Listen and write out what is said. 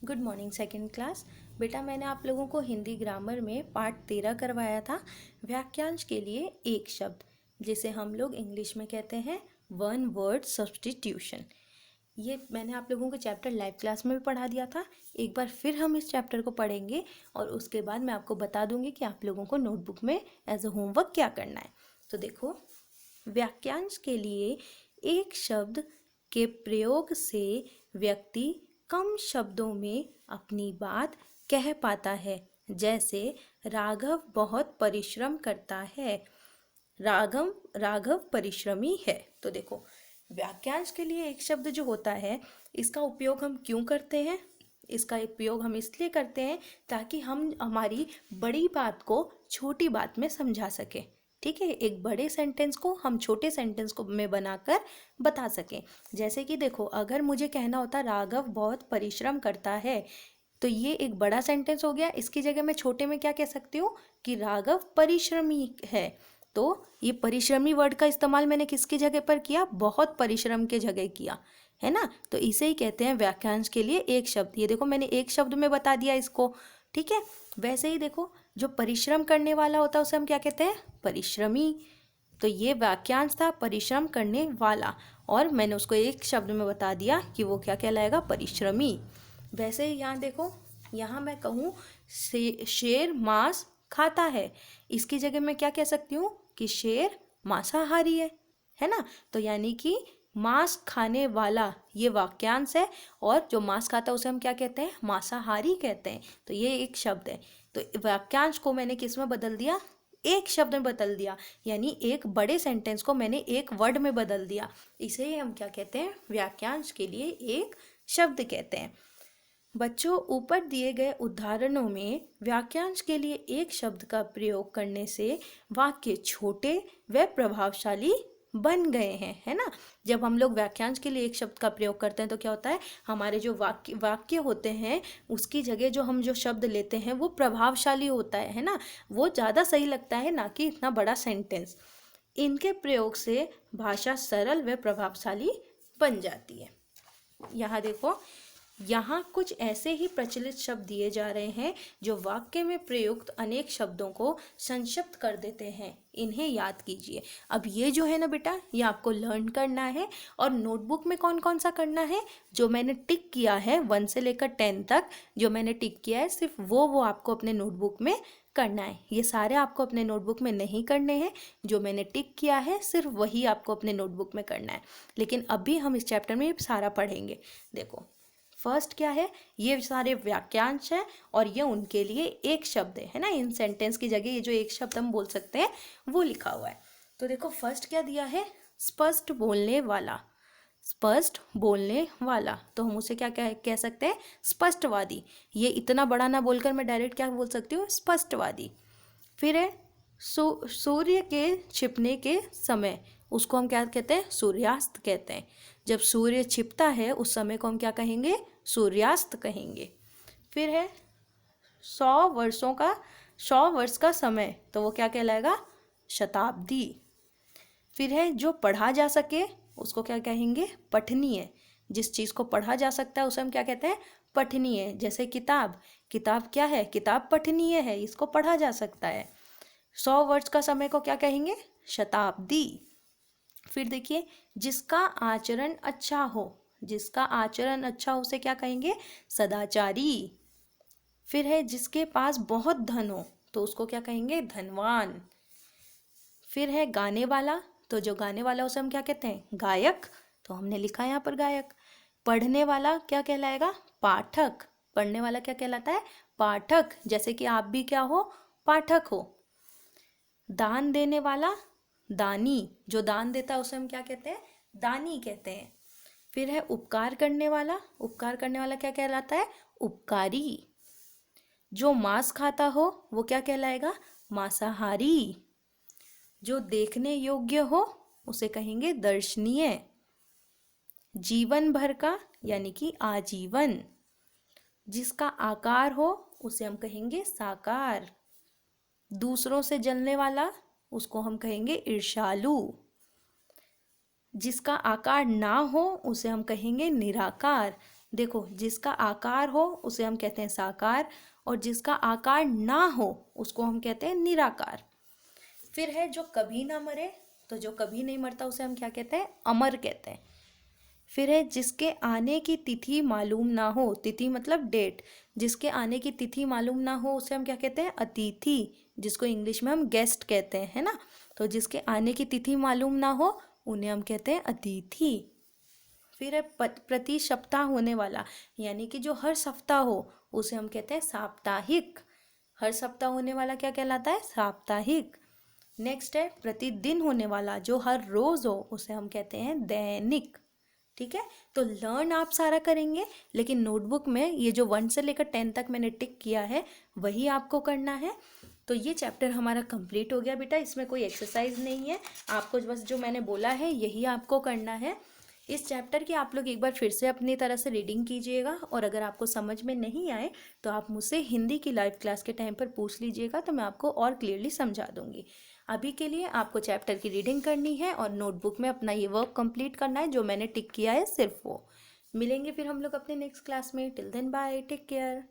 Good morning second class. बेटा मैंने आप लोगों को हिंदी ग्रामर में पार्ट 13 करवाया था। वाक्यांश के लिए एक शब्द, जिसे हम लोग इंग्लिश में कहते हैं वन वर्ड सब्स्टिट्यूशन। ये मैंने आप लोगों को चैप्टर लाइव क्लास में भी पढ़ा दिया था। एक बार फिर हम इस चैप्टर को पढ़ेंगे और उसके बाद मैं आपको बता दूंगी कि आप लोगों को नोटबुक में एज अ होमवर्क क्या करना है। तो देखो, वाक्यांश के लिए एक शब्द के प्रयोग से व्यक्ति कम शब्दों में अपनी बात कह पाता है। जैसे राघव बहुत परिश्रम करता है। राघव परिश्रमी है। तो देखो, वाक्यांश के लिए एक शब्द जो होता है, इसका उपयोग हम क्यों करते हैं? इसका उपयोग हम इसलिए करते हैं ताकि हम हमारी बड़ी बात को छोटी बात में समझा सकें। ठीक है, एक बड़े सेंटेंस को हम छोटे सेंटेंस को में बनाकर बता सकें। जैसे कि देखो, अगर मुझे कहना होता राघव बहुत परिश्रम करता है, तो ये एक बड़ा सेंटेंस हो गया। इसकी जगह मैं छोटे में क्या कह सकती हूँ कि राघव परिश्रमी है। तो ये परिश्रमी वर्ड का इस्तेमाल मैंने किसकी जगह पर किया? बहुत परिश्रम के जगह किया, है ना। तो इसे ही कहते हैं वाक्यांश के लिए एक शब्द। ये देखो, मैंने एक शब्द में बता दिया इसको। ठीक है, वैसे ही देखो, जो परिश्रम करने वाला होता है उसे हम क्या कहते हैं? परिश्रमी। तो ये वाक्यांश था परिश्रम करने वाला, और मैंने उसको एक शब्द में बता दिया कि वो क्या कहलाएगा? परिश्रमी। वैसे ही यहाँ देखो, यहाँ मैं कहूँ शेर मांस खाता है, इसकी जगह मैं क्या कह सकती हूँ कि शेर मांसाहारी है ना। तो यानी कि मांस खाने वाला ये वाक्यांश है, और जो मांस खाता है उसे हम क्या कहते हैं? मांसाहारी कहते हैं। तो ये एक शब्द है। तो वाक्यांश को मैंने किस में बदल दिया? एक शब्द में बदल दिया, यानी एक बड़े सेंटेंस को मैंने एक वर्ड में बदल दिया। इसे हम क्या कहते हैं? वाक्यांश के लिए एक शब्द कहते हैं। बच्चों, ऊपर दिए गए उदाहरणों में वाक्यांश के लिए एक शब्द का प्रयोग करने से वाक्य छोटे व प्रभावशाली बन गए हैं, है ना। जब हम लोग वाक्यांश के लिए एक शब्द का प्रयोग करते हैं तो क्या होता है? हमारे जो वाक्य होते हैं, उसकी जगह जो हम जो शब्द लेते हैं वो प्रभावशाली होता है ना। वो ज़्यादा सही लगता है, ना कि इतना बड़ा सेंटेंस। इनके प्रयोग से भाषा सरल व प्रभावशाली बन जाती है। यहाँ देखो, यहाँ कुछ ऐसे ही प्रचलित शब्द दिए जा रहे हैं जो वाक्य में प्रयुक्त अनेक शब्दों को संक्षिप्त कर देते हैं। इन्हें याद कीजिए। अब ये जो है ना बेटा, ये आपको लर्न करना है, और नोटबुक में कौन कौन सा करना है? जो मैंने टिक किया है 1 से लेकर 10 तक, जो मैंने टिक किया है, सिर्फ वो आपको अपने नोटबुक में करना है। ये सारे आपको अपने नोटबुक में नहीं करने हैं। जो मैंने टिक किया है सिर्फ वही आपको अपने नोटबुक में करना है। लेकिन अभी हम इस चैप्टर में सारा पढ़ेंगे। देखो, फर्स्ट क्या है? ये सारे वाक्यांश हैं और ये उनके लिए एक शब्द है ना। इन सेंटेंस की जगह ये जो एक शब्द हम बोल सकते हैं वो लिखा हुआ है। तो देखो, फर्स्ट क्या दिया है? स्पष्ट बोलने वाला। स्पष्ट बोलने वाला, तो हम उसे क्या कह सकते हैं? स्पष्टवादी। ये इतना बड़ा ना बोलकर मैं डायरेक्ट क्या बोल सकती हूँ? स्पष्टवादी। फिर है सूर्य के छिपने के समय, उसको हम क्या कहते हैं? सूर्यास्त कहते हैं। जब सूर्य छिपता है उस समय को हम क्या कहेंगे? सूर्यास्त कहेंगे। फिर है 100 वर्ष का समय, तो वो क्या कहलाएगा? शताब्दी। फिर है जो पढ़ा जा सके, उसको क्या कहेंगे? पठनीय। जिस चीज़ को पढ़ा जा सकता है उसे हम क्या कहते हैं? पठनीय। जैसे किताब, किताब क्या है? किताब पठनीय है, इसको पढ़ा जा सकता है। 100 वर्ष का समय को क्या कहेंगे? शताब्दी। फिर देखिए, जिसका आचरण अच्छा हो, जिसका आचरण अच्छा हो उसे क्या कहेंगे? सदाचारी। फिर है जिसके पास बहुत धन हो, तो उसको क्या कहेंगे? धनवान। फिर है गाने वाला, तो जो गाने वाला उसे हम क्या कहते हैं? गायक। तो हमने लिखा है यहाँ पर गायक। पढ़ने वाला क्या कहलाएगा? पाठक। पढ़ने वाला क्या कहलाता है? पाठक। जैसे कि आप भी क्या हो? पाठक हो। दान देने वाला दानी, जो दान देता है उसे हम क्या कहते हैं? दानी कहते हैं। फिर है उपकार करने वाला, उपकार करने वाला क्या कहलाता है? उपकारी। जो मांस खाता हो वो क्या कहलाएगा? मांसाहारी। जो देखने योग्य हो उसे कहेंगे दर्शनीय। जीवन भर का यानी कि आजीवन। जिसका आकार हो उसे हम कहेंगे साकार। दूसरों से जलने वाला, उसको हम कहेंगे ईर्ष्यालु। जिसका आकार ना हो उसे हम कहेंगे निराकार। देखो, जिसका आकार हो उसे हम कहते हैं साकार, और जिसका आकार ना हो उसको हम कहते हैं निराकार। फिर है जो कभी ना मरे, तो जो कभी नहीं मरता उसे हम क्या कहते हैं? अमर कहते हैं। फिर है जिसके आने की तिथि मालूम ना हो, तिथि मतलब डेट, जिसके आने की तिथि मालूम ना हो उसे हम क्या कहते हैं? अतिथि, जिसको इंग्लिश में हम गेस्ट कहते हैं, है ना। तो जिसके आने की तिथि मालूम ना हो उन्हें हम कहते हैं अतिथि। फिर है प्रति सप्ताह होने वाला, यानी कि जो हर सप्ताह हो उसे हम कहते हैं साप्ताहिक। हर सप्ताह होने वाला क्या कहलाता है? साप्ताहिक। नेक्स्ट है प्रतिदिन होने वाला, जो हर रोज हो उसे हम कहते हैं दैनिक। ठीक है, तो लर्न आप सारा करेंगे, लेकिन नोटबुक में ये जो 1 से लेकर 10 तक मैंने टिक किया है वही आपको करना है। तो ये चैप्टर हमारा कंप्लीट हो गया बेटा, इसमें कोई एक्सरसाइज नहीं है, आपको बस जो मैंने बोला है यही आपको करना है। इस चैप्टर की आप लोग एक बार फिर से अपनी तरह से रीडिंग कीजिएगा, और अगर आपको समझ में नहीं आए तो आप मुझसे हिंदी की लाइव क्लास के टाइम पर पूछ लीजिएगा, तो मैं आपको और क्लियरली समझा दूंगी। अभी के लिए आपको चैप्टर की रीडिंग करनी है और नोटबुक में अपना ये वर्क कंप्लीट करना है जो मैंने टिक किया है, सिर्फ वो। मिलेंगे फिर हम लोग अपने नेक्स्ट क्लास में। Till then bye, take care.